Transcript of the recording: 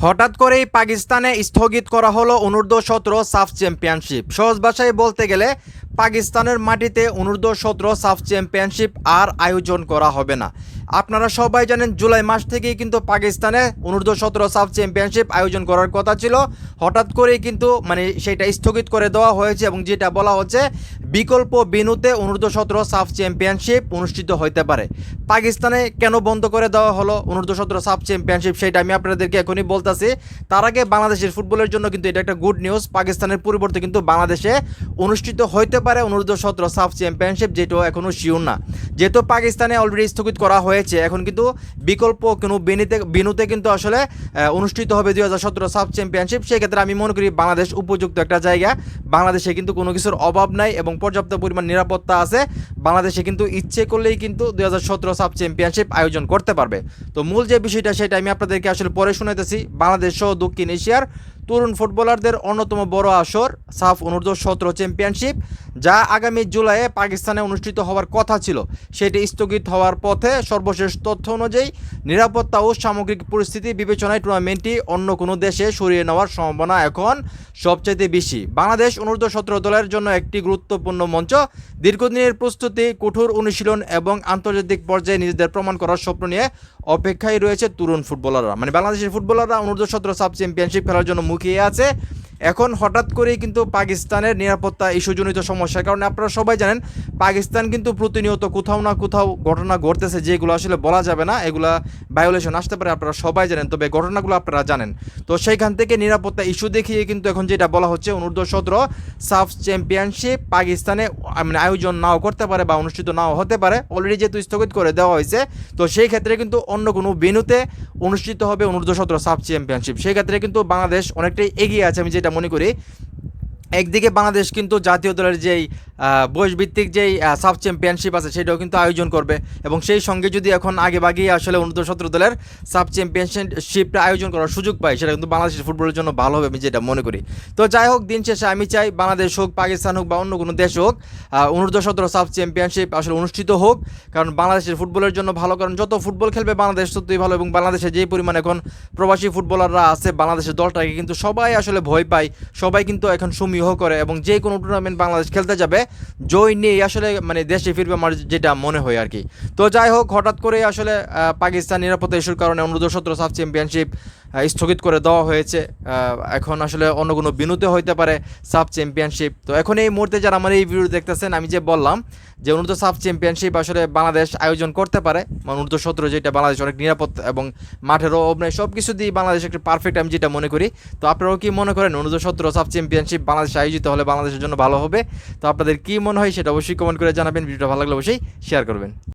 হঠাৎ করেই পাকিস্তানে স্থগিত করা হলো অনূর্ধ্ব-17 সাফ চ্যাম্পিয়নশিপ। সহজ ভাষায় বলতে গেলে পাকিস্তানের মাটিতে অনূর্ধ্ব-17 সাফ চ্যাম্পিয়নশিপ আর আয়োজন করা হবে না। আপনারা সবাই জানেন জুলাই মাস থেকেই কিন্তু পাকিস্তানে অনূর্ধ্ব-17 সাফ চ্যাম্পিয়নশিপ আয়োজন করার কথা ছিল। হঠাৎ করেই কিন্তু সেটা স্থগিত করে দেওয়া হয়েছে এবং যেটা বলা হচ্ছে বিকল্প বিনুতে অনূর্ধ্ব-17 সাফ চ্যাম্পিয়নশিপ অনুষ্ঠিত হতে পারে। পাকিস্তানে কেন বন্ধ করে দেওয়া হলো অনূর্ধ্ব-17 সাফ চ্যাম্পিয়নশিপ সেটা আমি আপনাদেরকে এখনই বলতেছি। তার আগে বাংলাদেশের ফুটবলের জন্য কিন্তু এটা একটা গুড নিউজ। পাকিস্তানের পরিবর্তে কিন্তু বাংলাদেশে অনুষ্ঠিত হতে পারে অনূর্ধ্ব-17 সাফ চ্যাম্পিয়নশিপ, যেটা এখনও শিওর না। যেহেতু পাকিস্তানে অলরেডি স্থগিত করা হয়েছে, এখন কিন্তু বিকল্প কোনো বিনুতে কিন্তু আসলে অনুষ্ঠিত হবে 2017 সাফ চ্যাম্পিয়নশিপ। সেক্ষেত্রে আমি মনে করি বাংলাদেশ উপযুক্ত একটা জায়গা। বাংলাদেশে কিন্তু কোনো কিছুর অভাব নাই এবং পর্যাপ্ত পরিমাণ নিরাপত্তা আছে। বাংলাদেশে কিন্তু ইচ্ছে করলেই কিন্তু 2017 সাফ চ্যাম্পিয়নশিপ আয়োজন করতে পারবে। তো মূল যে বিষয়টা সেটা আমি আপনাদেরকে আসলে পরে শোনাতেছি। বাংলাদেশ সহ দক্ষিণ এশিয়ার তরুণ ফুটবলারদের অন্যতম বড় আসর সাফ অনূর্ধ্ব-17 চ্যাম্পিয়নশিপ, যা আগামী জুলাইয়ে পাকিস্তানে অনুষ্ঠিত হওয়ার কথা ছিল, সেটি স্থগিত হওয়ার পথে। সর্বশেষ তথ্য অনুযায়ী নিরাপত্তা ও সামগ্রিক পরিস্থিতি বিবেচনায় টুর্নামেন্টটি অন্য কোনো দেশে সরিয়ে নেওয়ার সম্ভাবনা এখন সবচেয়ে বেশি। বাংলাদেশ অনূর্ধ্ব-17 দলের জন্য একটি গুরুত্বপূর্ণ মঞ্চ। দীর্ঘদিনের প্রস্তুতি, কঠোর অনুশীলন এবং আন্তর্জাতিক পর্যায়ে নিজেদের প্রমাণ করার স্বপ্ন নিয়ে অপেক্ষায় রয়েছে তরুণ ফুটবলাররা। বাংলাদেশের ফুটবলাররা অনূর্ধ্ব-17 সাফ চ্যাম্পিয়নশিপ খেলার জন্য মুখিয়ে আছে। এখন হঠাৎ করেই কিন্তু পাকিস্তানের নিরাপত্তা ইস্যুজনিত সমস্যার কারণে আপনারা সবাই জানেন পাকিস্তান কিন্তু প্রতিনিয়ত কোথাও না কোথাও ঘটনা ঘটতেছে, যেগুলো আসলে বলা যাবে না, এগুলা ভায়োলেশন আসতে পারে, আপনারা সবাই জানেন, তবে ঘটনাগুলো আপনারা জানেন। তো সেইখান থেকে নিরাপত্তা ইস্যু দেখিয়ে কিন্তু এখন যেটা বলা হচ্ছে অনূর্ধ্ব-17 সাফ চ্যাম্পিয়নশিপ পাকিস্তানে আয়োজন নাও করতে পারে বা অনুষ্ঠিত নাও হতে পারে। অলরেডি যেহেতু স্থগিত করে দেওয়া হয়েছে, তো সেই ক্ষেত্রে কিন্তু অন্য কোনো ভেন্যুতে অনুষ্ঠিত হবে অনূর্ধ্ব-17 সাফ চ্যাম্পিয়নশিপ। সেই ক্ষেত্রে কিন্তু বাংলাদেশ অনেকটাই এগিয়ে আছে আমি যেটা মনে করি। একদিকে বাংলাদেশ কিন্তু জাতীয় দলের যেই বয়সভিত্তিক যেই সাফ চ্যাম্পিয়নশিপ আছে সেটাও কিন্তু আয়োজন করবে এবং সেই সঙ্গে যদি এখন আগে বাগিয়ে আসলে অনূর্ধ্ব-17 দলের সাফ চ্যাম্পিয়নশিপটা আয়োজন করার সুযোগ পায়, সেটা কিন্তু বাংলাদেশের ফুটবলের জন্য ভালো হবে আমি যেটা মনে করি। তো যাই হোক, দিন শেষে আমি চাই বাংলাদেশ হোক, পাকিস্তান হোক বা অন্য কোনো দেশ হোক, অনূর্ধ্ব-17 সাফ চ্যাম্পিয়নশিপ আসলে অনুষ্ঠিত হোক, কারণ বাংলাদেশের ফুটবলের জন্য ভালো। কারণ যত ফুটবল খেলবে বাংলাদেশ ততই ভালো এবং বাংলাদেশে যেই পরিমাণ এখন প্রবাসী ফুটবলাররা আছে, বাংলাদেশের দলটাকে কিন্তু সবাই আসলে ভয় পায়, সবাই কিন্তু এখন সমীহ করে এবং যে কোনো টুর্নামেন্ট বাংলাদেশ খেলতে যাবে জয় নিয়ে আসলে দেশে ফিরবে আমার যেটা মনে হয় আর কি। তো যাই হোক, হঠাৎ করে আসলে পাকিস্তান নিরাপত্তা ইস্যুর কারণে অনূর্ধ্ব-17 সাফ চ্যাম্পিয়নশিপ স্থগিত করে দেওয়া হয়েছে। এখন আসলে অন্য কোনো বিনুতে হইতে পারে সাফ চ্যাম্পিয়নশিপ। তো এখন এই মুহূর্তে যারা আমার এই ভিডিও দেখতেছেন, আমি যে বললাম যে অনূর্ধ্ব সাফ চ্যাম্পিয়নশিপ আসলে বাংলাদেশ আয়োজন করতে পারে, অনূর্ধ্ব-17 যেটা বাংলাদেশ অনেক নিরাপদ এবং মাঠেরও অভিনয় সব কিছু দিয়ে বাংলাদেশ একটা পারফেক্ট আমি যেটা মনে করি। তো আপনারাও কি মনে করেন অনূর্ধ্ব-17 সাফ চ্যাম্পিয়নশিপ বাংলাদেশে আয়োজিত হলে বাংলাদেশের জন্য ভালো হবে? তো আপনাদের কি মনে হয় সেটা অবশ্যই কমেন্ট করে জানাবেন। ভিডিওটা ভালো লাগলে অবশ্যই শেয়ার করবেন।